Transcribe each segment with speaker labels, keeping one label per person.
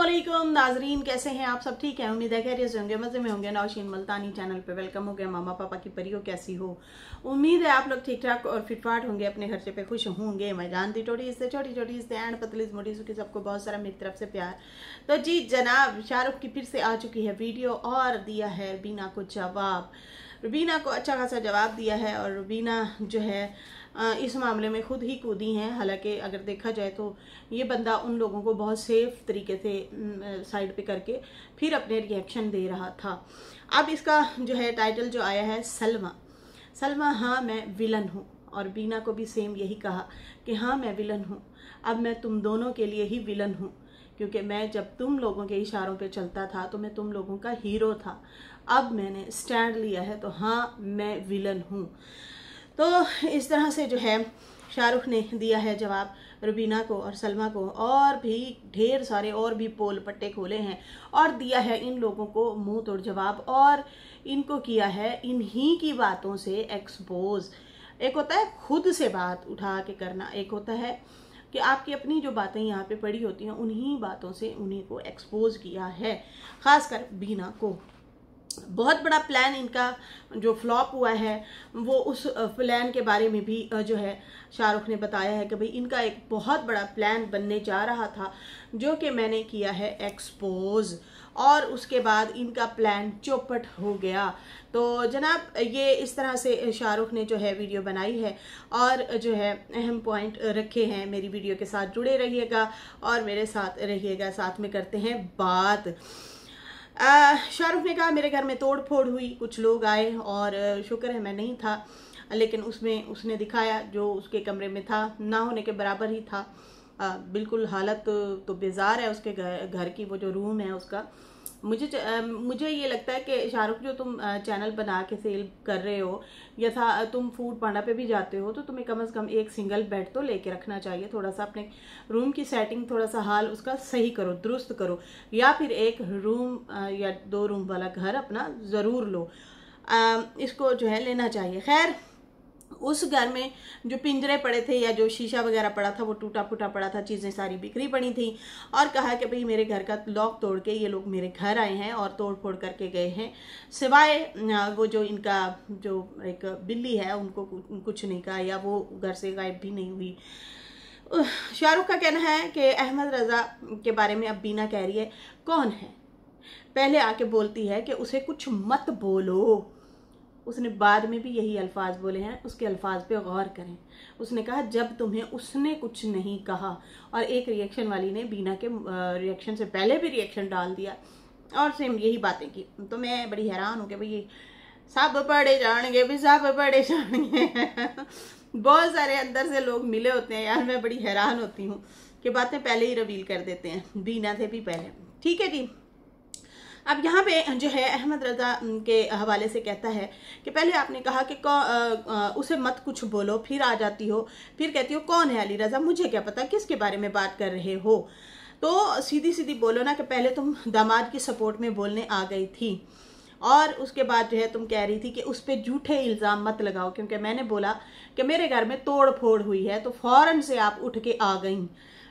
Speaker 1: अस्सलामुअलैकुम नाजरीन, कैसे हैं आप सब? ठीक है, उम्मीद है खैरियत से होंगे, मजे में होंगे। नौशीन मुल्तानी चैनल पे वेलकम हो गया। मामा पापा की परियों कैसी हो? उम्मीद है आप लोग ठीक ठाक और फिटफाट होंगे, अपने खर्चे पे खुश होंगे। मैं जानती टोटी से छोटी छोटी से एंड पतली मोटी सुखी सबको बहुत सारा मेरी तरफ से प्यार। तो जी जनाब, शाहरुख की फिर से आ चुकी है वीडियो और दिया है रुबीना को जवाब। रुबीना को अच्छा खासा जवाब दिया है और रुबीना जो है इस मामले में खुद ही कूदी हैं। हालांकि अगर देखा जाए तो ये बंदा उन लोगों को बहुत सेफ तरीके से साइड पे करके फिर अपने रिएक्शन दे रहा था। अब इसका जो है टाइटल जो आया है सलमा। सलमा, हाँ मैं विलन हूँ। और बीना को भी सेम यही कहा कि हाँ मैं विलन हूँ। अब मैं तुम दोनों के लिए ही विलन हूँ, क्योंकि मैं जब तुम लोगों के इशारों पे चलता था तो मैं तुम लोगों का हीरो था। अब मैंने स्टैंड लिया है तो हाँ मैं विलन हूँ। तो इस तरह से जो है शाहरुख ने दिया है जवाब रुबीना को और सलमा को, और भी ढेर सारे और भी पोल पट्टे खोले हैं और दिया है इन लोगों को मुंह तोड़ जवाब और इनको किया है इन्हीं की बातों से एक्सपोज। एक होता है खुद से बात उठा के करना, एक होता है कि आपकी अपनी जो बातें यहाँ पे पड़ी होती हैं उन्हीं बातों से उन्हीं को एक्सपोज किया है, खासकर बीना को। बहुत बड़ा प्लान इनका जो फ्लॉप हुआ है वो उस प्लान के बारे में भी जो है शाहरुख ने बताया है कि भाई इनका एक बहुत बड़ा प्लान बनने जा रहा था जो कि मैंने किया है एक्सपोज, और उसके बाद इनका प्लान चौपट हो गया। तो जनाब ये इस तरह से शाहरुख ने जो है वीडियो बनाई है और जो है अहम पॉइंट रखे हैं। मेरी वीडियो के साथ जुड़े रहिएगा और मेरे साथ रहिएगा, साथ में करते हैं बात। शाहरुख ने कहा मेरे घर में तोड़ फोड़ हुई, कुछ लोग आए और शुक्र है मैं नहीं था, लेकिन उसमें उसने दिखाया जो उसके कमरे में था ना होने के बराबर ही था। बिल्कुल हालत तो बेजार है उसके घर की, वो जो रूम है उसका। मुझे ये लगता है कि शाहरुख जो तुम चैनल बना के सेल कर रहे हो या था तुम फूड पांडा पे भी जाते हो तो तुम्हें कम से कम एक सिंगल बेड तो लेके रखना चाहिए। थोड़ा सा अपने रूम की सेटिंग, थोड़ा सा हाल उसका सही करो, दुरुस्त करो, या फिर एक रूम या 2 रूम वाला घर अपना ज़रूर लो। इसको जो है लेना चाहिए। खैर, उस घर में जो पिंजरे पड़े थे या जो शीशा वगैरह पड़ा था वो टूटा फूटा पड़ा था, चीज़ें सारी बिखरी पड़ी थी, और कहा कि भाई मेरे घर का लॉक तोड़ के ये लोग मेरे घर आए हैं और तोड़ फोड़ करके गए हैं, सिवाय वो जो इनका जो एक बिल्ली है उनको कुछ नहीं कहा या वो घर से गायब भी नहीं हुई। शाहरुख का कहना है कि अहमद रजा के बारे में अब बीना कह रही है कौन है, पहले आके बोलती है कि उसे कुछ मत बोलो। उसने बाद में भी यही अल्फाज बोले हैं, उसके अल्फाज पे गौर करें। उसने कहा जब तुम्हें उसने कुछ नहीं कहा, और एक रिएक्शन वाली ने बीना के रिएक्शन से पहले भी रिएक्शन डाल दिया और सेम यही बातें की। तो मैं बड़ी हैरान हूँ कि भाई सब पढ़े जाएंगे भी, सब पढ़े जाएंगे बहुत सारे अंदर से लोग मिले होते हैं यार। मैं बड़ी हैरान होती हूँ कि बातें पहले ही रिवील कर देते हैं, बीना थे भी पहले। ठीक है जी। अब यहाँ पे जो है अहमद रजा के हवाले से कहता है कि पहले आपने कहा कि उसे मत कुछ बोलो, फिर आ जाती हो, फिर कहती हो कौन है अली रजा, मुझे क्या पता किसके बारे में बात कर रहे हो। तो सीधी सीधी बोलो ना कि पहले तुम दामाद की सपोर्ट में बोलने आ गई थी और उसके बाद जो है तुम कह रही थी कि उस पर झूठे इल्ज़ाम मत लगाओ, क्योंकि मैंने बोला कि मेरे घर में तोड़ फोड़ हुई है तो फौरन से आप उठ के आ गई।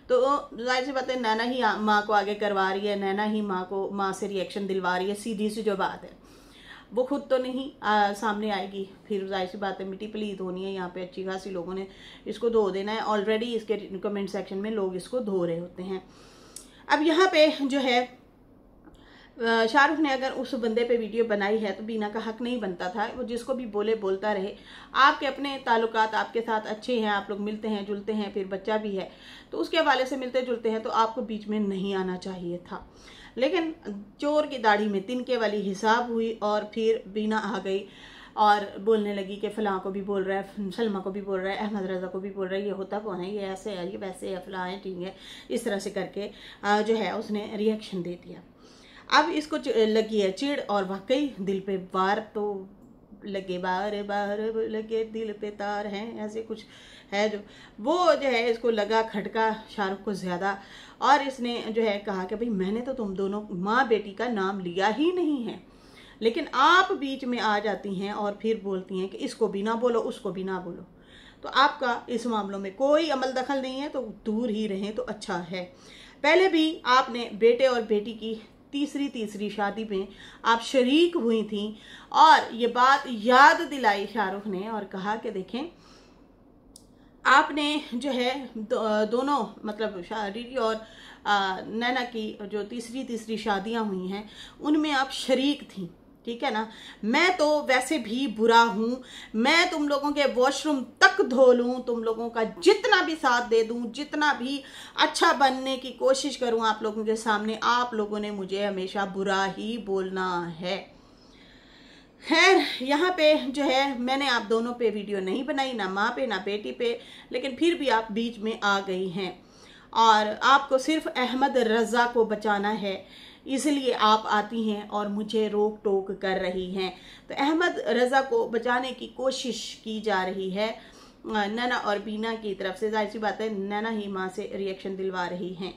Speaker 1: तो जाहिर सी बात है नैना ही माँ को आगे करवा रही है, नैना ही माँ से रिएक्शन दिलवा रही है। सीधी सी जो बात है वो खुद तो नहीं सामने आएगी, फिर जाहिर सी बात है मिट्टी पलीत होनी है। यहाँ पे अच्छी खासी लोगों ने इसको धो देना है, ऑलरेडी इसके कमेंट सेक्शन में लोग इसको धो रहे होते हैं। अब यहाँ पे जो है शाहरुख ने अगर उस बंदे पे वीडियो बनाई है तो बीना का हक नहीं बनता था, वो जिसको भी बोले बोलता रहे। आपके अपने ताल्लुकात आपके साथ अच्छे हैं, आप लोग मिलते हैं जुलते हैं, फिर बच्चा भी है, तो उसके हवाले से मिलते जुलते हैं तो आपको बीच में नहीं आना चाहिए था। लेकिन चोर की दाढ़ी में तिनके वाली हिसाब हुई और फिर बीना आ गई और बोलने लगी कि फलां को भी बोल रहा है, सलमा को भी बोल रहा है, अहमद रजा को भी बोल रहा है, ये होता कौन है, ये ऐसे है, ये वैसे है, फलां है, ठीक है। इस तरह से करके जो है उसने रिएक्शन दे दिया। अब इसको लगी है चिड़, और वाकई दिल पे वार तो लगे, बार बार लगे दिल पे तार हैं, ऐसे कुछ है जो वो जो है इसको लगा खटका शाहरुख को ज़्यादा। और इसने जो है कहा कि भाई मैंने तो तुम दोनों माँ बेटी का नाम लिया ही नहीं है, लेकिन आप बीच में आ जाती हैं और फिर बोलती हैं कि इसको भी ना बोलो, उसको भी ना बोलो। तो आपका इस मामलों में कोई अमल दखल नहीं है तो दूर ही रहें तो अच्छा है। पहले भी आपने बेटे और बेटी की तीसरी शादी में आप शरीक हुई थी और ये बात याद दिलाई शाहरुख ने और कहा कि देखें आपने जो है दोनों मतलब दीदी और नैना की जो तीसरी शादियां हुई हैं उनमें आप शरीक थी, ठीक है ना। मैं तो वैसे भी बुरा हूं, मैं तुम लोगों के वॉशरूम तक धो लूं, तुम लोगों का जितना भी साथ दे दूं, जितना भी अच्छा बनने की कोशिश करूं आप लोगों के सामने, आप लोगों ने मुझे हमेशा बुरा ही बोलना है। खैर यहाँ पे जो है मैंने आप दोनों पे वीडियो नहीं बनाई, ना माँ पे ना बेटी पे, लेकिन फिर भी आप बीच में आ गई हैं और आपको सिर्फ अहमद रजा को बचाना है, इसलिए आप आती हैं और मुझे रोक टोक कर रही हैं। तो अहमद रजा को बचाने की कोशिश की जा रही है नैना और बीना की तरफ से। जाहिर सी बात है नैना ही माँ से रिएक्शन दिलवा रही हैं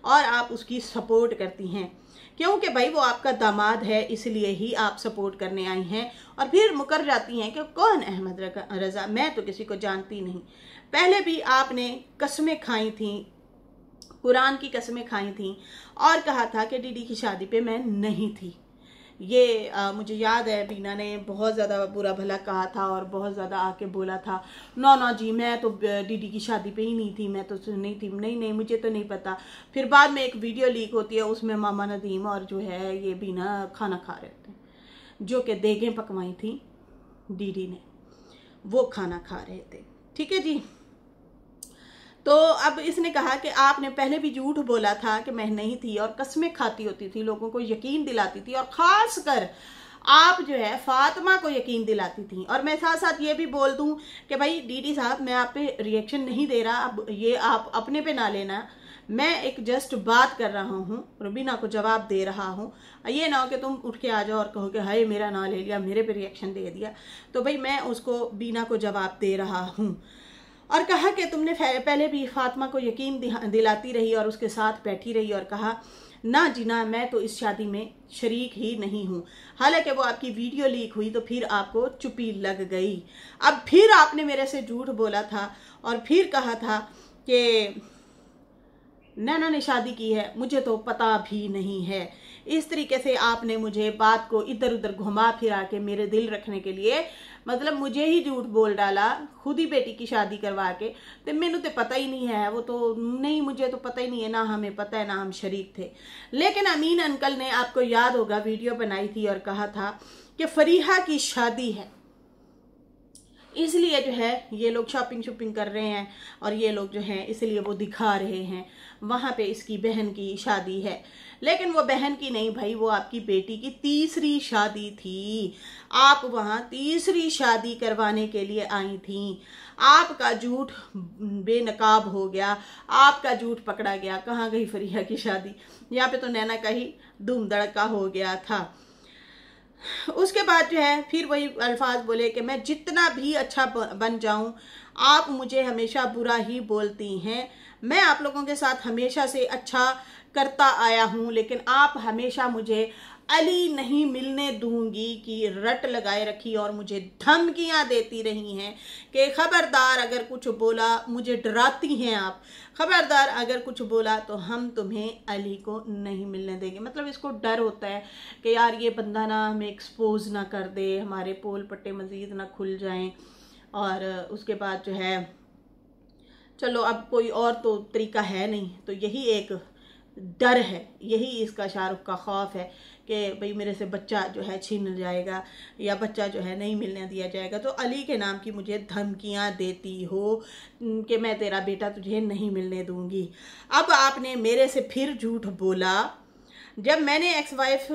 Speaker 1: और आप उसकी सपोर्ट करती हैं क्योंकि भाई वो आपका दामाद है, इसलिए ही आप सपोर्ट करने आई हैं। और फिर मुकर जाती हैं कि कौन अहमद रजा, मैं तो किसी को जानती नहीं। पहले भी आपने कसमें खाई थी, कुरान की कसमें खाई थी और कहा था कि दीदी की शादी पे मैं नहीं थी। ये मुझे याद है बीना ने बहुत ज़्यादा बुरा भला कहा था और बहुत ज़्यादा आके बोला था ना जी मैं तो दीदी की शादी पे ही नहीं थी, मैं तो नहीं थी, नहीं मुझे तो नहीं पता। फिर बाद में एक वीडियो लीक होती है, उसमें मामा नदीम और जो है ये बीना खाना खा रहे थे, जो कि देगें पकवाई थी दीदी ने, वो खाना खा रहे थे, ठीक है जी। तो अब इसने कहा कि आपने पहले भी झूठ बोला था कि मैं नहीं थी और कस्में खाती होती थी, लोगों को यकीन दिलाती थी और खास कर आप जो है फातिमा को यकीन दिलाती थी। और मैं साथ साथ ये भी बोल दूं कि भाई डीडी साहब मैं आप पे रिएक्शन नहीं दे रहा, अब ये आप अपने पे ना लेना, मैं एक जस्ट बात कर रहा हूँ, रुबीना को जवाब दे रहा हूँ। ये ना हो कि तुम उठ के आ जाओ और कहो कि हाय मेरा ना ले लिया, मेरे पे रिएक्शन दे दिया। तो भाई मैं उसको बीना को जवाब दे रहा हूँ। और कहा कि तुमने पहले भी फातिमा को यकीन दिलाती रही और उसके साथ बैठी रही और कहा ना जी ना मैं तो इस शादी में शरीक ही नहीं हूँ। हालांकि वो आपकी वीडियो लीक हुई तो फिर आपको चुप्पी लग गई। अब फिर आपने मेरे से झूठ बोला था और फिर कहा था कि नैना ने शादी की है, मुझे तो पता भी नहीं है। इस तरीके से आपने मुझे बात को इधर उधर घुमा फिरा के मेरे दिल रखने के लिए मतलब मुझे ही झूठ बोल डाला, खुद ही बेटी की शादी करवा के। तो मैंने तो पता ही नहीं है, वो तो नहीं, मुझे तो पता ही नहीं है, ना हमें पता है ना हम शरीक थे। लेकिन अमीन अंकल ने आपको याद होगा वीडियो बनाई थी और कहा था कि फरीहा की शादी है, इसलिए जो है ये लोग शॉपिंग कर रहे हैं और ये लोग जो हैं इसलिए वो दिखा रहे हैं वहां पे इसकी बहन की शादी है। लेकिन वो बहन की नहीं भाई, वो आपकी बेटी की तीसरी शादी थी। आप वहां तीसरी शादी करवाने के लिए आई थी। आपका झूठ बेनकाब हो गया, आपका झूठ पकड़ा गया। कहाँ गई फरीहा की शादी? यहाँ पे तो नैना का ही धूम धड़का हो गया था। उसके बाद जो है फिर वही अल्फाज बोले कि मैं जितना भी अच्छा बन जाऊं आप मुझे हमेशा बुरा ही बोलती हैं। मैं आप लोगों के साथ हमेशा से अच्छा करता आया हूं, लेकिन आप हमेशा मुझे अली नहीं मिलने दूंगी की रट लगाए रखी और मुझे धमकियां देती रही हैं कि खबरदार अगर कुछ बोला, मुझे डराती हैं आप, खबरदार अगर कुछ बोला तो हम तुम्हें अली को नहीं मिलने देंगे। मतलब इसको डर होता है कि यार ये बंदा ना हमें एक्सपोज ना कर दे, हमारे पोल पट्टे मजीद ना खुल जाएं। और उसके बाद जो है चलो अब कोई और तो तरीका है नहीं, तो यही एक डर है, यही इसका शाहरुख का खौफ है कि भाई मेरे से बच्चा जो है छीन जाएगा या बच्चा जो है नहीं मिलने दिया जाएगा। तो अली के नाम की मुझे धमकियां देती हो कि मैं तेरा बेटा तुझे नहीं मिलने दूंगी। अब आपने मेरे से फिर झूठ बोला। जब मैंने एक्स वाइफ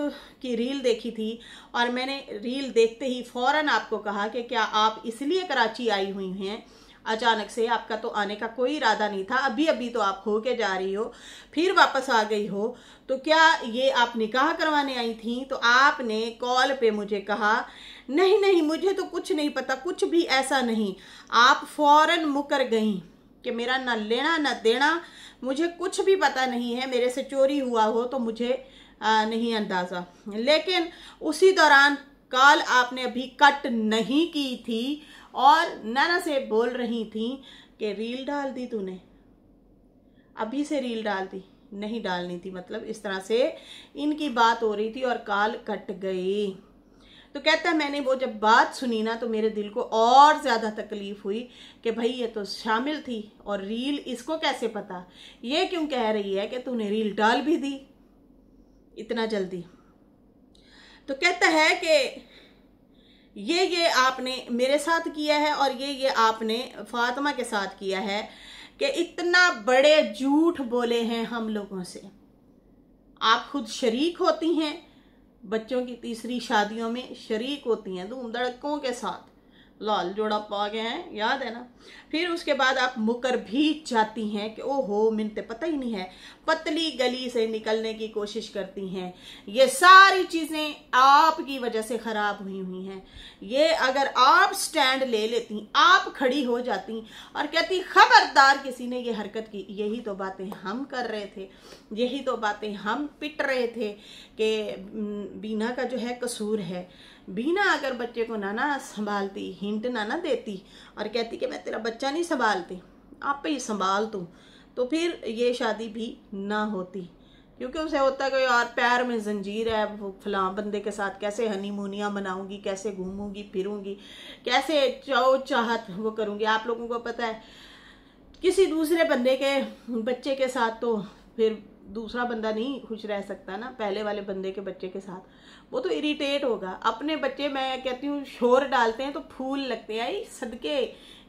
Speaker 1: की रील देखी थी और मैंने रील देखते ही फौरन आपको कहा कि क्या आप इसलिए कराची आई हुई हैं अचानक से, आपका तो आने का कोई इरादा नहीं था, अभी अभी तो आप हो के जा रही हो, फिर वापस आ गई हो, तो क्या ये आप निकाह करवाने आई थी? तो आपने कॉल पे मुझे कहा नहीं मुझे तो कुछ नहीं पता, कुछ भी ऐसा नहीं। आप फौरन मुकर गई कि मेरा ना लेना ना देना, मुझे कुछ भी पता नहीं है, मेरे से चोरी हुआ हो तो मुझे नहीं अंदाज़ा। लेकिन उसी दौरान कॉल आपने अभी कट नहीं की थी और नैना से बोल रही थी कि रील डाल दी तूने, अभी से रील डाल दी, नहीं डालनी थी। मतलब इस तरह से इनकी बात हो रही थी और कॉल कट गई। तो कहता है मैंने वो जब बात सुनी ना तो मेरे दिल को और ज़्यादा तकलीफ हुई कि भाई ये तो शामिल थी और रील इसको कैसे पता, ये क्यों कह रही है कि तूने रील डाल भी दी इतना जल्दी। तो कहता है कि ये आपने मेरे साथ किया है और ये आपने फातिमा के साथ किया है कि इतना बड़े झूठ बोले हैं हम लोगों से। आप खुद शरीक होती हैं, बच्चों की तीसरी शादियों में शरीक होती हैं धूम धड़कों के साथ, लाल जोड़ा पा गए हैं, याद है ना। फिर उसके बाद आप मुकर भी जाती हैं कि ओहो मिनते पता ही नहीं है, पतली गली से निकलने की कोशिश करती हैं। ये सारी चीजें आपकी वजह से खराब हुई हैं। ये अगर आप स्टैंड ले लेती, आप खड़ी हो जाती और कहती खबरदार किसी ने ये हरकत की, यही तो बातें हम कर रहे थे, यही तो बातें हम पिट रहे थे कि बीना का जो है कसूर है। बीना अगर बच्चे को ना संभालती, हिंट ना देती और कहती कि मैं तेरा बच्चा नहीं संभालती, आप पे ही संभाल दूं, तो फिर ये शादी भी ना होती। क्योंकि उसे होता है कि यार पैर में जंजीर है, वो फलां बंदे के साथ कैसे हनीमूनियाँ मनाऊंगी, कैसे घूमूंगी फिरूंगी, कैसे चाहत वो करूंगी। आप लोगों को पता है किसी दूसरे बंदे के बच्चे के साथ तो फिर दूसरा बंदा नहीं खुश रह सकता ना, पहले वाले बंदे के बच्चे के साथ वो तो इरिटेट होगा। अपने बच्चे मैं कहती हूँ शोर डालते हैं तो फूल लगते हैं, आई सदके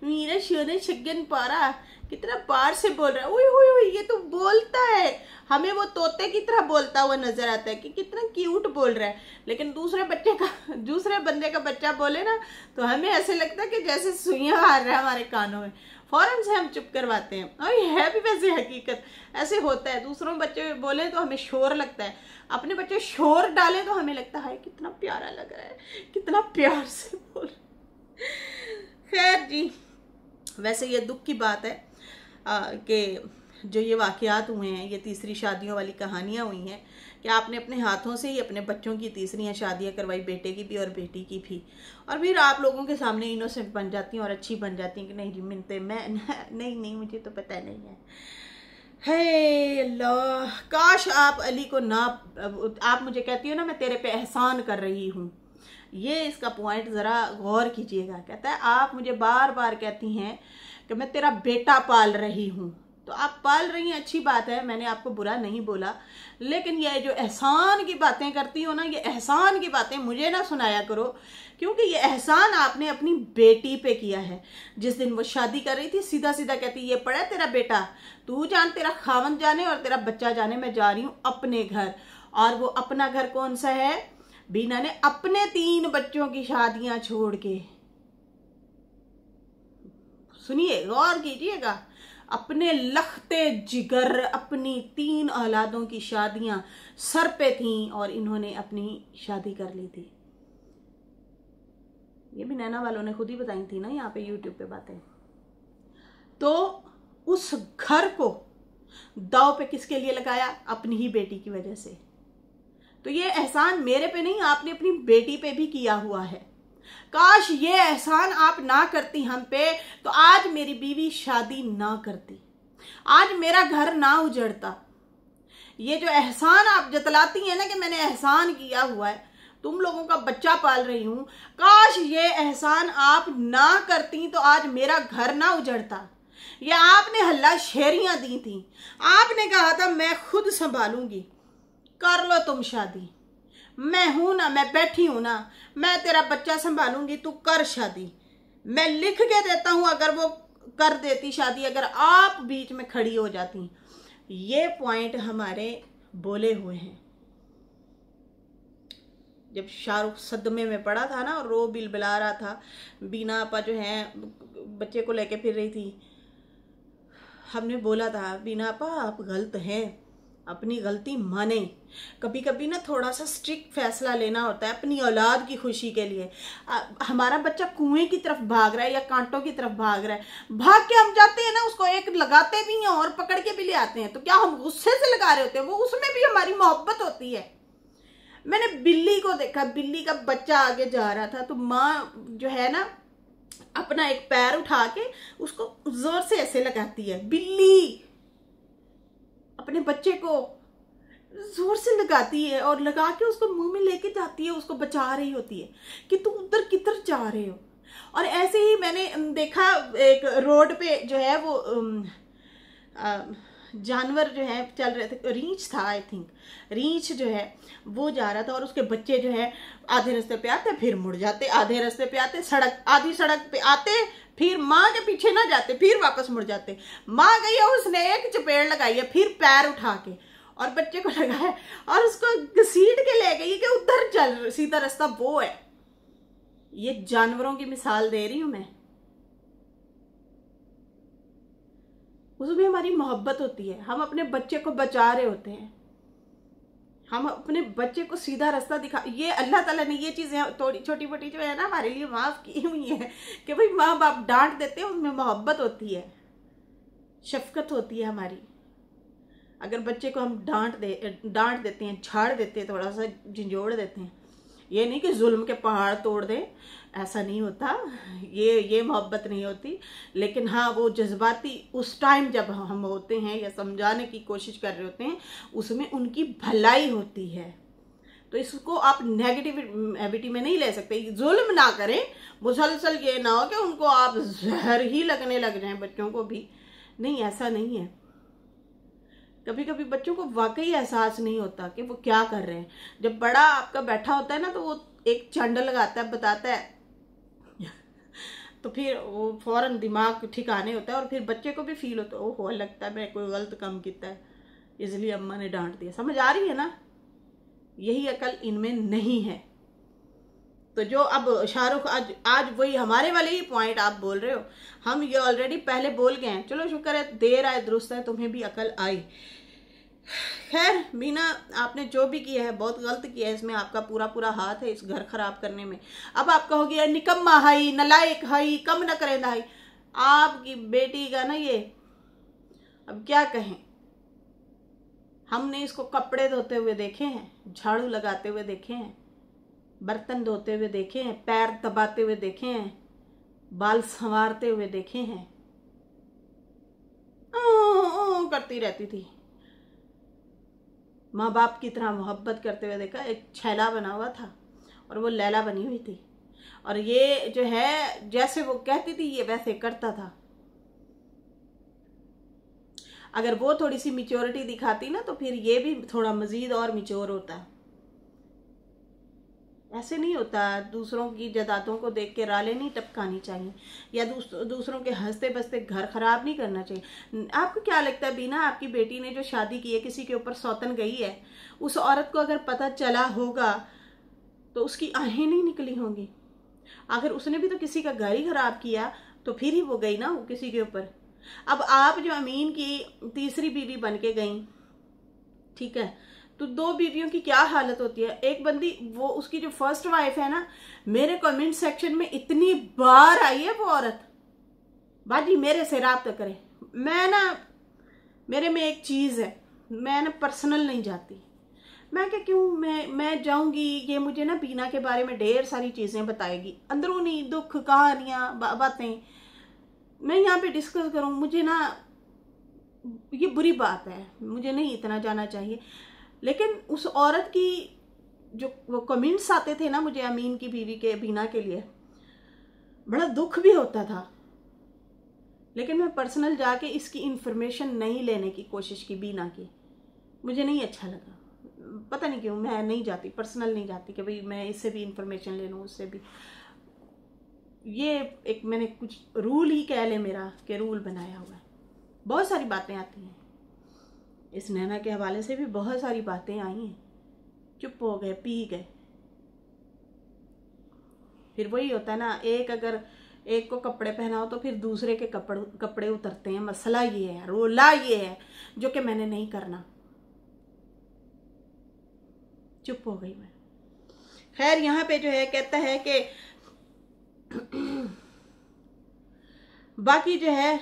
Speaker 1: मेरा शोर शगन पारा कितना पार से बोल रहा है, ओए ओए ओए ये तो बोलता है, हमें वो तोते की तरह बोलता हुआ नजर आता है कि कितना क्यूट बोल रहा है। लेकिन दूसरे बंदे का बच्चा बोले ना तो हमें ऐसे लगता है कि जैसे सुइयां मार रहा है हमारे कानों में, फौरन से हम चुप करवाते हैं। और है भी वैसे हकीकत ऐसे होता है, दूसरों बच्चे बोले तो हमें शोर लगता है, अपने बच्चे शोर डाले तो हमें लगता है कितना प्यारा लग रहा है, कितना प्यार से बोल। खैर जी, वैसे ये दुख की बात है कि जो ये वाकयात हुए हैं, ये तीसरी शादियों वाली कहानियाँ हुई हैं कि आपने अपने हाथों से ही अपने बच्चों की तीसरी शादियाँ करवाई, बेटे की भी और बेटी की भी, और फिर आप लोगों के सामने इनोसेंट बन जाती हैं और अच्छी बन जाती हैं कि नहीं जी मिलते मैं नहीं मुझे तो पता नहीं है। हे अल्लाह, काश आप अली को ना, आप मुझे कहती हो ना मैं तेरे पे एहसान कर रही हूँ, ये इसका पॉइंट ज़रा गौर कीजिएगा। कहता है आप मुझे बार बार कहती हैं कि मैं तेरा बेटा पाल रही हूँ, तो आप पाल रही हैं अच्छी बात है, मैंने आपको बुरा नहीं बोला, लेकिन ये जो एहसान की बातें करती हो ना, ये एहसान की बातें मुझे ना सुनाया करो, क्योंकि ये एहसान आपने अपनी बेटी पे किया है। जिस दिन वो शादी कर रही थी सीधा सीधा कहती ये पड़ा तेरा बेटा, तू जान, तेरा खावन जाने और तेरा बच्चा जाने, मैं जा रही हूँ अपने घर। और वो अपना घर कौन सा है? बीना ने अपने 3 बच्चों की शादियां छोड़ के, सुनिए गौर कीजिएगा, अपने लखते जिगर अपनी 3 औलादों की शादियां सर पे थीं और इन्होंने अपनी शादी कर ली थी। ये भी नैना वालों ने खुद ही बताई थी ना यहाँ पे यूट्यूब पे बातें। तो उस घर को दाव पे किसके लिए लगाया? अपनी ही बेटी की वजह से। तो ये एहसान मेरे पे नहीं, आपने अपनी बेटी पे भी किया हुआ है। काश ये एहसान आप ना करती हम पे, तो आज मेरी बीवी शादी ना करती, आज मेरा घर ना उजड़ता। ये जो एहसान आप जतलाती हैं ना कि मैंने एहसान किया हुआ है, तुम लोगों का बच्चा पाल रही हूं, काश ये एहसान आप ना करती तो आज मेरा घर ना उजड़ता। ये आपने हल्ला शेरियां दी थी, आपने कहा था मैं खुद संभालूंगी, कर लो तुम शादी, मैं हूं ना, मैं बैठी हूं ना, मैं तेरा बच्चा संभालूंगी, तू कर शादी। मैं लिख के देता हूं अगर वो कर देती शादी, अगर आप बीच में खड़ी हो जाती। ये पॉइंट हमारे बोले हुए हैं। जब शाहरुख सदमे में पड़ा था ना, रो बिलबिला रहा था, बीना आपा जो है बच्चे को लेके फिर रही थी, हमने बोला था बीना आपा आप गलत हैं, अपनी गलती माने। कभी कभी ना थोड़ा सा स्ट्रिक्ट फैसला लेना होता है अपनी औलाद की खुशी के लिए। हमारा बच्चा कुएं की तरफ भाग रहा है या कांटों की तरफ भाग रहा है, भाग के हम जाते हैं ना, उसको एक लगाते भी हैं और पकड़ के भी ले आते हैं। तो क्या हम गुस्से से लगा रहे होते हैं? वो उसमें भी हमारी मोहब्बत होती है। मैंने बिल्ली को देखा, बिल्ली का बच्चा आगे जा रहा था तो माँ जो है ना अपना एक पैर उठा के उसको जोर से ऐसे लगाती है। बिल्ली अपने बच्चे को जोर से लगाती है और लगा के उसको मुंह में लेके जाती है, उसको बचा रही होती है कि तुम उधर किधर जा रहे हो। और ऐसे ही मैंने देखा एक रोड पे जो है वो जानवर जो है चल रहे थे, रीछ था आई थिंक, रीछ जो है वो जा रहा था और उसके बच्चे जो है आधे रास्ते पे आते फिर मुड़ जाते, आधे रास्ते पे आते, आधी सड़क पे आते फिर माँ के पीछे ना जाते फिर वापस मुड़ जाते। माँ गई है, उसने एक चपेड़ लगाई है फिर पैर उठा के और बच्चे को लगाया और उसको घसीट के ले गई कि उधर चल, सीधा रास्ता वो है। ये जानवरों की मिसाल दे रही हूं मैं। उसमें हमारी मोहब्बत होती है, हम अपने बच्चे को बचा रहे होते हैं, हम अपने बच्चे को सीधा रास्ता दिखा। ये अल्लाह ताला ने ये चीजें थोड़ी छोटी मोटी जो है ना हमारे लिए माफ की हुई है कि भाई माँ बाप डांट देते हैं, उसमें मोहब्बत होती है, शफकत होती है हमारी। अगर बच्चे को हम डांट देते हैं, झाड़ देते हैं, थोड़ा सा झंझोड़ देते हैं, ये नहीं कि जुल्म के पहाड़ तोड़ दें, ऐसा नहीं होता, ये मोहब्बत नहीं होती। लेकिन हाँ, वो जज्बाती उस टाइम जब हम होते हैं या समझाने की कोशिश कर रहे होते हैं, उसमें उनकी भलाई होती है। तो इसको आप नेगेटिविटी में नहीं ले सकते। जुल्म ना करें, मुसलसल ये ना हो कि उनको आप जहर ही लगने लग जाएं, बच्चों को भी नहीं, ऐसा नहीं है। कभी कभी बच्चों को वाकई एहसास नहीं होता कि वो क्या कर रहे हैं। जब बड़ा आपका बैठा होता है ना, तो वो एक चंड लगाता है, बताता है तो फिर वो फौरन दिमाग ठिकाने होता है और फिर बच्चे को भी फील होता है, ओहो लगता है मैं कोई गलत काम किया है, इसलिए अम्मा ने डांट दिया। समझ आ रही है ना? यही अकल इनमें नहीं है। तो जो अब शाहरुख आज वही हमारे वाले ही पॉइंट आप बोल रहे हो, हम ये ऑलरेडी पहले बोल गए हैं। चलो शुक्र है, देर आए दुरुस्त है, तुम्हें भी अकल आई। खैर बीना, आपने जो भी किया है बहुत गलत किया है, इसमें आपका पूरा पूरा हाथ है इस घर खराब करने में। अब आप कहोगे यार निकम्मा हाई, नलायक हाई, कम न करें हाई, आपकी बेटी का ना ये, अब क्या कहें। हमने इसको कपड़े धोते हुए देखे हैं, झाड़ू लगाते हुए देखे हैं, बर्तन धोते हुए देखे हैं, पैर दबाते हुए देखे हैं, बाल संवारते हुए देखे हैं, करती रहती थी। माँ बाप की तरह मोहब्बत करते हुए देखा। एक छैला बना हुआ था और वो लैला बनी हुई थी, और ये जो है जैसे वो कहती थी ये वैसे करता था। अगर वो थोड़ी सी मिच्योरिटी दिखाती ना, तो फिर ये भी थोड़ा मजीद और मिच्योर होता। ऐसे नहीं होता। दूसरों की जायदादों को देख के रालें नहीं टपकानी चाहिए, या दूसरों के हंसते बसते घर खराब नहीं करना चाहिए। आपको क्या लगता है बीना, आपकी बेटी ने जो शादी की है, किसी के ऊपर सौतन गई है, उस औरत को अगर पता चला होगा तो उसकी आहें नहीं निकली होंगी? आखिर उसने भी तो किसी का घर ही खराब किया, तो फिर ही वो गई ना वो किसी के ऊपर। अब आप जो अमीन की तीसरी बीवी बन के गई, ठीक है, तो दो बीवियों की क्या हालत होती है। एक बंदी, वो उसकी जो फर्स्ट वाइफ है ना, मेरे कमेंट सेक्शन में इतनी बार आई है वो औरत, बाजी मेरे से राब्ता करे। मैं ना, मेरे में एक चीज है, मैं ना पर्सनल नहीं जाती। मैं क्या क्यों मैं जाऊंगी, ये मुझे ना बीना के बारे में ढेर सारी चीजें बताएगी, अंदरूनी दुख कहानियां बातें मैं यहाँ पे डिस्कस करूं। मुझे ना ये बुरी बात है, मुझे नहीं इतना जाना चाहिए। लेकिन उस औरत की जो वो कमेंट्स आते थे ना मुझे अमीन की बीवी के, बीना के लिए, बड़ा दुख भी होता था। लेकिन मैं पर्सनल जाके इसकी इंफॉर्मेशन नहीं लेने की कोशिश की बीना की, मुझे नहीं अच्छा लगा। पता नहीं क्यों मैं नहीं जाती, पर्सनल नहीं जाती कि भाई मैं इससे भी इंफॉर्मेशन ले लूँ, उससे भी। ये एक मैंने कुछ रूल ही कह ले मेरा, कि रूल बनाया हुआ है। बहुत सारी बातें आती हैं, इस नैना के हवाले से भी बहुत सारी बातें आई हैं, चुप हो गए, पी गए। फिर वही होता है ना, अगर एक को कपड़े पहनाओ तो फिर दूसरे के कपड़े उतरते हैं। मसला ये है, रोला ये है, जो कि मैंने नहीं करना। चुप हो गई मैं। खैर यहाँ पे जो है कहता है कि बाकी जो है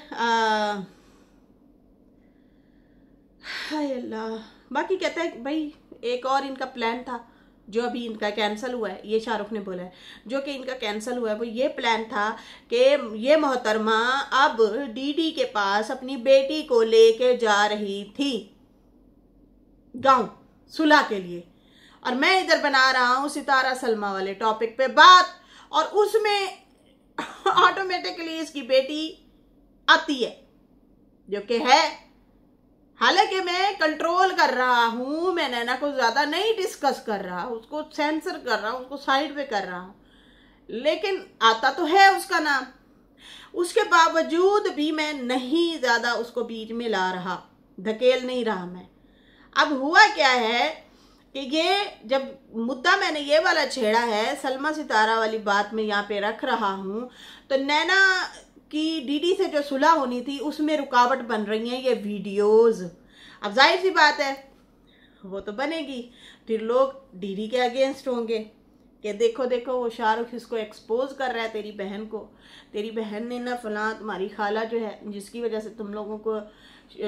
Speaker 1: हाय अल्लाह, बाकी कहता है भाई एक और इनका प्लान था जो अभी इनका कैंसिल हुआ है। ये शाहरुख ने बोला है, जो कि इनका कैंसिल हुआ है वो ये प्लान था कि ये मोहतरमा अब डीडी के पास अपनी बेटी को लेके जा रही थी। गाऊं सुलह के लिए, और मैं इधर बना रहा हूं सितारा सलमा वाले टॉपिक पे बात, और उसमें ऑटोमेटिकली इसकी बेटी आती है जो कि है। हालांकि मैं कंट्रोल कर रहा हूं, मैं नैना को ज्यादा नहीं डिस्कस कर रहा, उसको सेंसर कर रहा हूं, उसको साइड पे कर रहा हूं, लेकिन आता तो है उसका नाम। उसके बावजूद भी मैं नहीं ज्यादा उसको बीच में ला रहा, धकेल नहीं रहा मैं। अब हुआ क्या है कि ये जब मुद्दा मैंने ये वाला छेड़ा है, सलमा सितारा वाली बात में यहाँ पे रख रहा हूं, तो नैना की डीडी से जो सुलह होनी थी उसमें रुकावट बन रही है ये वीडियोस। अब जाहिर सी बात है वो तो बनेगी, फिर लोग डीडी के अगेंस्ट होंगे कि देखो देखो वो शाहरुख इसको एक्सपोज कर रहा है तेरी बहन को, तेरी बहन ने ना फलां, तुम्हारी खाला जो है जिसकी वजह से तुम लोगों को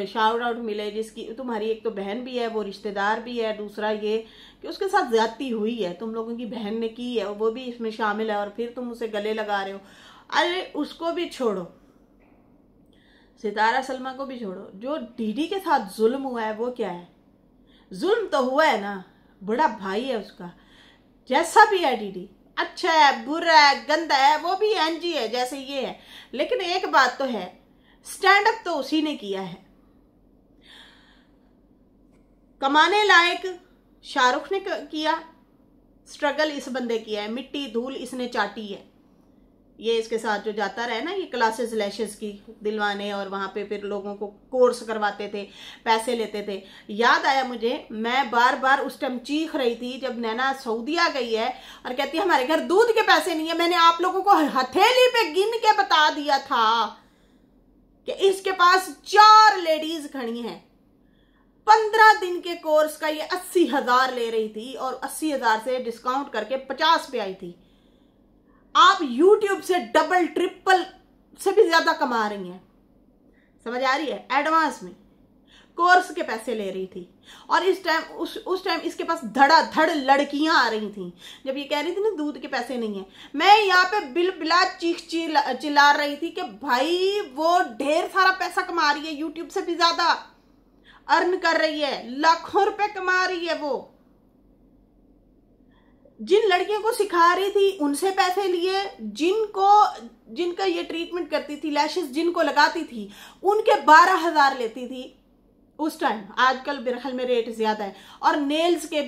Speaker 1: शाउट आउट मिले, जिसकी तुम्हारी एक तो बहन भी है, वो रिश्तेदार भी है, दूसरा ये कि उसके साथ ज्यादती हुई है, तुम लोगों की बहन ने की है, वो भी इसमें शामिल है, और फिर तुम उसे गले लगा रहे हो। अरे उसको भी छोड़ो, सितारा सलमा को भी छोड़ो, जो डीडी के साथ जुल्म हुआ है वो क्या है? जुल्म तो हुआ है ना, बड़ा भाई है उसका, जैसा भी है डीडी, अच्छा है, बुरा है, गंदा है, वो भी एनजी है जैसे ये है। लेकिन एक बात तो है, स्टैंड अप तो उसी ने किया है। कमाने लायक शाहरुख ने किया, स्ट्रगल इस बंदे किया है, मिट्टी धूल इसने चाटी है। ये इसके साथ जो जाता रहे ना, ये क्लासेस लैशेस की दिलवाने, और वहां पे फिर लोगों को कोर्स करवाते थे, पैसे लेते थे। याद आया मुझे, मैं बार बार उस टाइम चीख रही थी जब नैना सऊदीया गई है और कहती है हमारे घर दूध के पैसे नहीं है। मैंने आप लोगों को हथेली पे गिन के बता दिया था कि इसके पास 4 लेडीज खड़ी हैं। 15 दिन के कोर्स का ये 80,000 ले रही थी, और 80,000 से डिस्काउंट करके 50 पे आई थी। आप YouTube से डबल ट्रिपल से भी ज्यादा कमा रही हैं, समझ आ रही है? एडवांस में कोर्स के पैसे ले रही थी, और इस टाइम उस टाइम इसके पास धड़ाधड़ लड़कियां आ रही थी जब ये कह रही थी ना दूध के पैसे नहीं है। मैं यहाँ पे बिल बिला चीख चिल्ला रही थी कि भाई वो ढेर सारा पैसा कमा रही है, YouTube से भी ज्यादा अर्न कर रही है, लाखों रुपए कमा रही है। वो जिन लड़कियों को सिखा रही थी उनसे पैसे लिए, जिनका ये ट्रीटमेंट करती थी, लैशेस जिनको लगाती थी, उनके 12,000 लेती थी उस टाइम। आजकल मेरे ख्याल में रेट ज्यादा है। और नेल्स के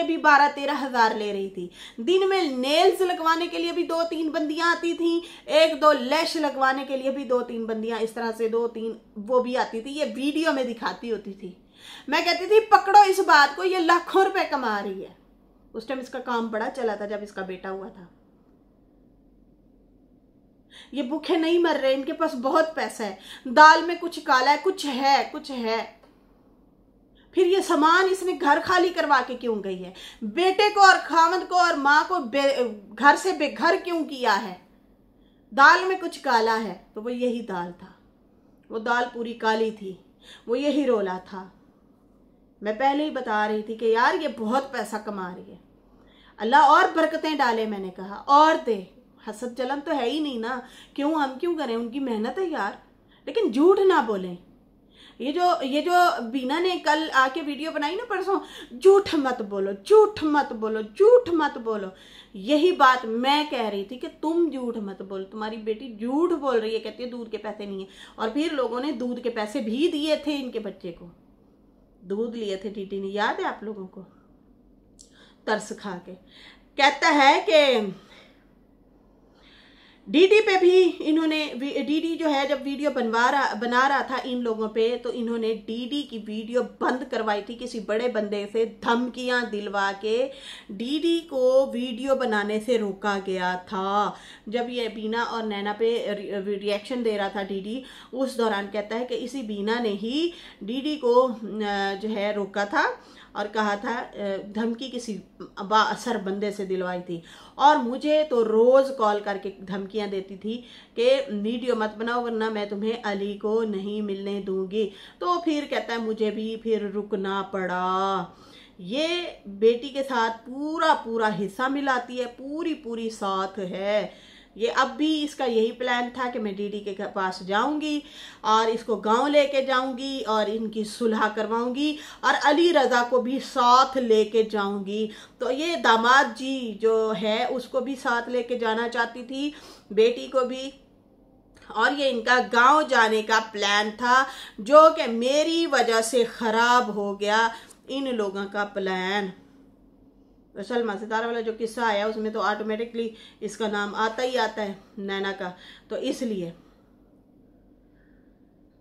Speaker 1: भी 12-13,000 ले रही थी। दिन में नेल्स लगवाने के लिए भी 2-3 बंदियां आती थी, 1-2 लैश लगवाने के लिए भी 2-3 बंदियां, इस तरह से 2-3 वो भी आती थी। ये वीडियो में दिखाती होती थी। मैं कहती थी पकड़ो इस बात को, ये लाखों रुपए कमा रही है। उस टाइम इसका काम बड़ा चला था जब इसका बेटा हुआ था। ये भूखे नहीं मर रहे, इनके पास बहुत पैसा है, दाल में कुछ काला है, कुछ है। फिर ये सामान इसने घर खाली करवा के क्यों गई है? बेटे को और खामद को और माँ को घर से बेघर क्यों किया है? दाल में कुछ काला है तो वो यही दाल था, वो दाल पूरी काली थी, वो यही रोला था। मैं पहले ही बता रही थी कि यार ये बहुत पैसा कमा रही है, अल्लाह और बरकतें डाले। मैंने कहा और दे, हसद जलन तो है ही नहीं ना, हम क्यों करें, उनकी मेहनत है यार। लेकिन झूठ ना बोलें। ये जो बीना ने कल आके वीडियो बनाई ना परसों, झूठ मत बोलो, यही बात मैं कह रही थी कि तुम झूठ मत बोलो। तुम्हारी बेटी झूठ बोल रही है, कहती है दूध के पैसे नहीं है, और फिर लोगों ने दूध के पैसे भी दिए थे। इनके बच्चे को दूध लिए थे डीडी ने, याद है आप लोगों को? तरस खा के कहता है कि डीडी पे भी इन्होंने, डीडी जो है जब वीडियो बना रहा था इन लोगों पे, तो इन्होंने डीडी की वीडियो बंद करवाई थी। किसी बड़े बंदे से धमकियां दिलवा के डीडी को वीडियो बनाने से रोका गया था। जब ये बीना और नैना पे रिएक्शन दे रहा था डीडी, उस दौरान कहता है कि इसी बीना ने ही डीडी को जो है रोका था और कहा था, धमकी किसी बाअसर बंदे से दिलवाई थी। और मुझे तो रोज कॉल करके धमकियां देती थी कि वीडियो मत बनाओ वरना मैं तुम्हें अली को नहीं मिलने दूंगी। तो फिर कहता है मुझे भी फिर रुकना पड़ा। ये बेटी के साथ पूरा हिस्सा मिलाती है, पूरी साथ है। ये अब भी इसका यही प्लान था कि मैं डीडी के पास जाऊंगी और इसको गांव लेके जाऊंगी और इनकी सुलह करवाऊंगी और अली रजा को भी साथ लेके जाऊंगी। तो ये दामाद जी जो है उसको भी साथ लेके जाना चाहती थी, बेटी को भी, और ये इनका गांव जाने का प्लान था जो कि मेरी वजह से खराब हो गया इन लोगों का प्लान। तो सलमा सितारा वाला जो किस्सा आया उसमें तो ऑटोमेटिकली इसका नाम आता ही आता है, नैना का, तो इसलिए।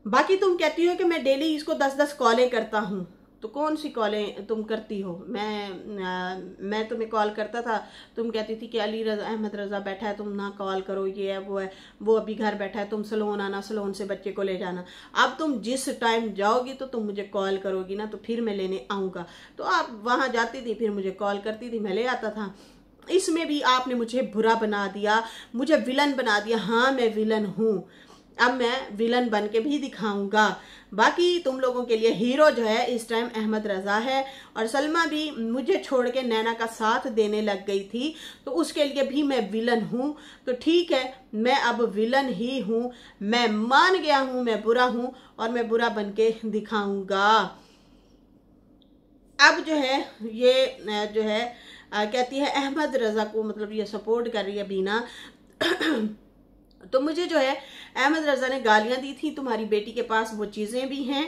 Speaker 1: बाकी तुम कहती हो कि मैं डेली इसको 10-10 कॉलें करता हूँ, तो कौन सी कॉलें तुम करती हो? मैं तुम्हें कॉल करता था, तुम कहती थी कि अली रजा अहमद रजा बैठा है, तुम ना कॉल करो, ये है वो अभी घर बैठा है, तुम सलोन आना, सलोन से बच्चे को ले जाना। अब तुम जिस टाइम जाओगी तो तुम मुझे कॉल करोगी ना, तो फिर मैं लेने आऊँगा। तो आप वहाँ जाती थी, फिर मुझे कॉल करती थी, मैं ले आता था। इसमें भी आपने मुझे बुरा बना दिया, मुझे विलन बना दिया। हाँ, मैं विलन हूँ, अब मैं विलन बन के भी दिखाऊंगा। बाकी तुम लोगों के लिए हीरो जो है इस टाइम अहमद रजा है, और सलमा भी मुझे छोड़ के नैना का साथ देने लग गई थी, तो उसके लिए भी मैं विलन हूँ। तो ठीक है, मैं अब विलन ही हूँ, मैं मान गया हूँ मैं बुरा हूँ और मैं बुरा बन के दिखाऊंगा। अब जो है ये जो है कहती है अहमद रजा को, मतलब ये सपोर्ट कर रही है बीना। तो मुझे जो है अहमद रजा ने गालियां दी थी, तुम्हारी बेटी के पास वो चीज़ें भी हैं,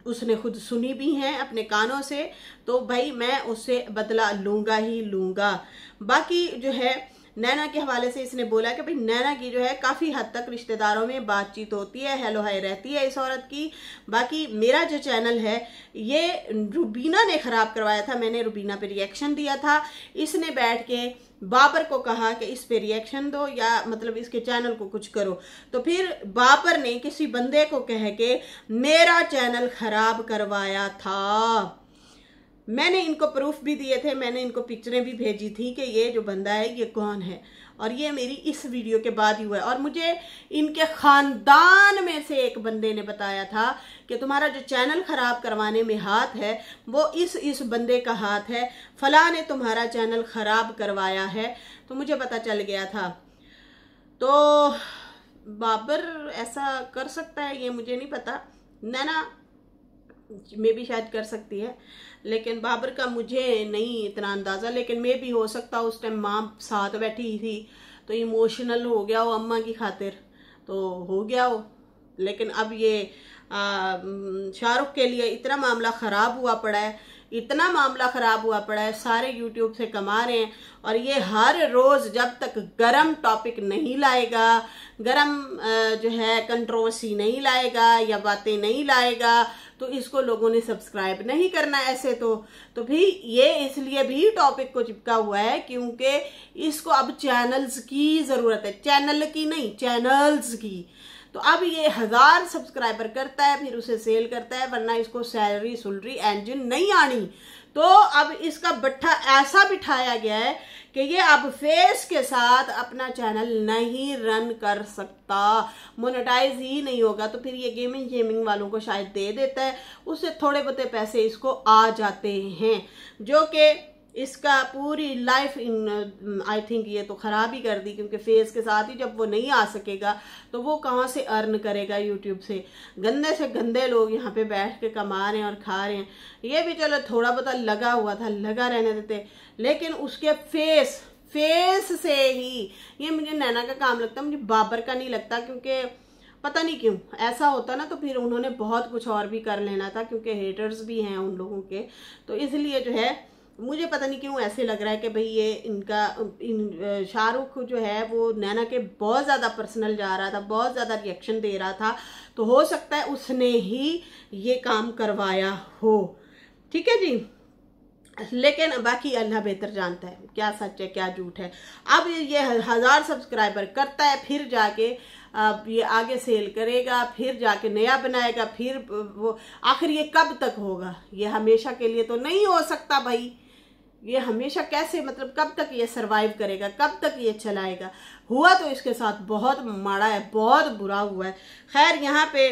Speaker 1: उसने खुद सुनी भी हैं अपने कानों से, तो भाई मैं उससे बदला लूँगा ही लूँगा। बाकी जो है नैना के हवाले से इसने बोला कि भाई नैना की जो है काफ़ी हद तक रिश्तेदारों में बातचीत होती है, हेलो हाय रहती है इस औरत की। बाकी मेरा जो चैनल है ये रुबीना ने ख़राब करवाया था, मैंने रुबीना पे रिएक्शन दिया था, इसने बैठ के बाबर को कहा कि इस पे रिएक्शन दो या मतलब इसके चैनल को कुछ करो। तो फिर बाबर ने किसी बंदे को कह के मेरा चैनल ख़राब करवाया था। मैंने इनको प्रूफ भी दिए थे, मैंने इनको पिक्चरें भी भेजी थी कि ये जो बंदा है ये कौन है, और ये मेरी इस वीडियो के बाद ही हुआ है। और मुझे इनके खानदान में से एक बंदे ने बताया था कि तुम्हारा जो चैनल खराब करवाने में हाथ है वो इस बंदे का हाथ है, फलां ने तुम्हारा चैनल खराब करवाया है। तो मुझे पता चल गया था। तो बाबर ऐसा कर सकता है ये मुझे नहीं पता, नैना में भी शायद कर सकती है, लेकिन बाबर का मुझे नहीं इतना अंदाज़ा। लेकिन मैं भी हो सकता उस टाइम माँ साथ बैठी थी तो इमोशनल हो गया हो अम्मा की खातिर, तो हो गया हो। लेकिन अब ये शाहरुख के लिए इतना मामला ख़राब हुआ पड़ा है, इतना मामला ख़राब हुआ पड़ा है, सारे यूट्यूब से कमा रहे हैं, और ये हर रोज़ जब तक गरम टॉपिक नहीं लाएगा, गरम जो है कंट्रोवर्सी नहीं लाएगा या बातें नहीं लाएगा, तो इसको लोगों ने सब्सक्राइब नहीं करना ऐसे। तो भी ये इसलिए भी टॉपिक को चिपका हुआ है क्योंकि इसको अब चैनल्स की ज़रूरत है, चैनल की नहीं, चैनल्स की। तो अब ये 1000 सब्सक्राइबर करता है फिर उसे सेल करता है, वरना इसको सैलरी सुलरी इंजन नहीं आनी। तो अब इसका बट्ठा ऐसा बिठाया गया है कि ये अब फेस के साथ अपना चैनल नहीं रन कर सकता, मोनेटाइज ही नहीं होगा। तो फिर ये गेमिंग वालों को शायद दे देता है, उससे थोड़े बहुते पैसे इसको आ जाते हैं, जो कि इसका पूरी लाइफ इन आई थिंक ये तो ख़राब ही कर दी, क्योंकि फेस के साथ ही जब वो नहीं आ सकेगा तो वो कहाँ से अर्न करेगा यूट्यूब से। गंदे से गंदे लोग यहाँ पे बैठ के कमा रहे हैं और खा रहे हैं। ये भी चलो थोड़ा बहुत लगा हुआ था, लगा रहने देते, लेकिन उसके फेस से ही ये मुझे नैना का काम लगता है, मुझे बाबर का नहीं लगता, क्योंकि पता नहीं क्यों ऐसा होता ना तो फिर उन्होंने बहुत कुछ और भी कर लेना था, क्योंकि हेटर्स भी हैं उन लोगों के। तो इसलिए जो है मुझे पता नहीं क्यों ऐसे लग रहा है कि भाई ये इनका शाहरुख जो है वो नैना के बहुत ज़्यादा पर्सनल जा रहा था, बहुत ज़्यादा रिएक्शन दे रहा था, तो हो सकता है उसने ही ये काम करवाया हो। ठीक है जी, लेकिन बाकी अल्लाह बेहतर जानता है क्या सच है क्या झूठ है। अब ये 1000 सब्सक्राइबर करता है, फिर जाके ये आगे सेल करेगा, फिर जाके नया बनाएगा, फिर वो आखिर ये कब तक होगा? ये हमेशा के लिए तो नहीं हो सकता भाई, ये हमेशा कैसे, मतलब कब तक ये सरवाइव करेगा, कब तक ये चलाएगा? हुआ तो इसके साथ बहुत माड़ा है, बहुत बुरा हुआ है। खैर यहाँ पे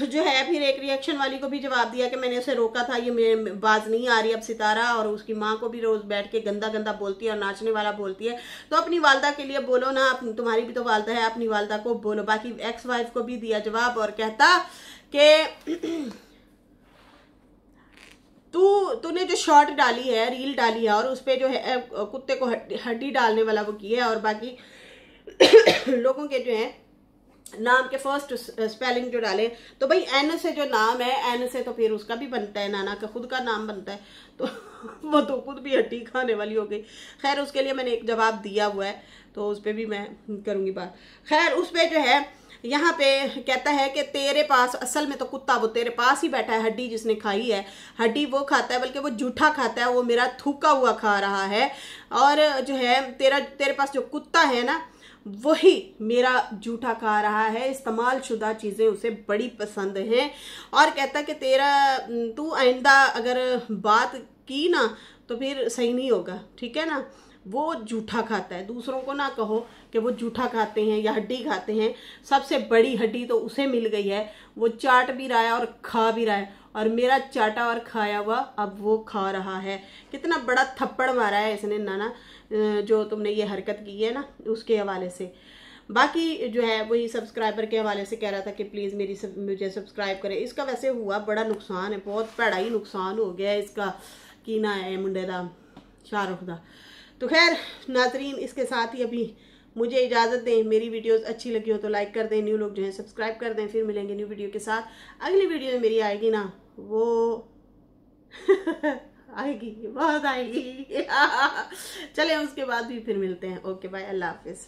Speaker 1: जो है फिर एक रिएक्शन वाली को भी जवाब दिया कि मैंने उसे रोका था, ये मेरे बाज नहीं आ रही अब सितारा, और उसकी माँ को भी रोज बैठ के गंदा गंदा बोलती है और नाचने वाला बोलती है। तो अपनी वालदा के लिए बोलो ना, तुम्हारी भी तो वालदा है, अपनी वालदा को बोलो। बाकी एक्स वाइफ को भी दिया जवाब और कहता कि तूने जो शॉर्ट डाली है, रील डाली है, और उस पर जो है कुत्ते को हड्डी डालने वाला वो किया है, और बाकी लोगों के जो है नाम के फर्स्ट स्पेलिंग जो डाले, तो भाई एन से जो नाम है, एन से तो फिर उसका भी बनता है, नाना का खुद का नाम बनता है, तो वो तो खुद भी हड्डी खाने वाली हो गई। खैर उसके लिए मैंने एक जवाब दिया हुआ है, तो उस पर भी मैं करूँगी बात। खैर उस पर जो है यहाँ पे कहता है कि तेरे पास, असल में तो कुत्ता वो तेरे पास ही बैठा है, हड्डी जिसने खाई है, हड्डी वो खाता है, बल्कि वो जूठा खाता है, वो मेरा थूका हुआ खा रहा है, और जो है तेरे पास जो कुत्ता है ना, वही मेरा जूठा खा रहा है, इस्तेमाल शुदा चीज़ें उसे बड़ी पसंद हैं। और कहता कि तू आइंदा अगर बात की ना तो फिर सही नहीं होगा, ठीक है ना। वो जूठा खाता है, दूसरों को ना कहो कि वो जूठा खाते हैं या हड्डी खाते हैं, सबसे बड़ी हड्डी तो उसे मिल गई है, वो चाट भी रहा है और खा भी रहा है, और मेरा चाटा और खाया हुआ अब वो खा रहा है। कितना बड़ा थप्पड़ मारा है इसने नाना, जो तुमने ये हरकत की है ना, उसके हवाले से। बाकी जो है वही सब्सक्राइबर के हवाले से कह रहा था कि प्लीज़ मुझे सब्सक्राइब करें। इसका वैसे हुआ बड़ा नुकसान है, बहुत भैड़ा ही नुकसान हो गया है इसका, की ना है मुंडे दा, शाहरुख दा। तो खैर नाजरीन, इसके साथ ही अभी मुझे इजाज़त दें। मेरी वीडियोस अच्छी लगी हो तो लाइक कर दें, न्यू लोग जो हैं सब्सक्राइब कर दें। फिर मिलेंगे न्यू वीडियो के साथ। अगली वीडियो मेरी आएगी ना, वो आएगी, बहुत आएगी। चले उसके बाद भी फिर मिलते हैं। ओके बाय, अल्लाह हाफिज़।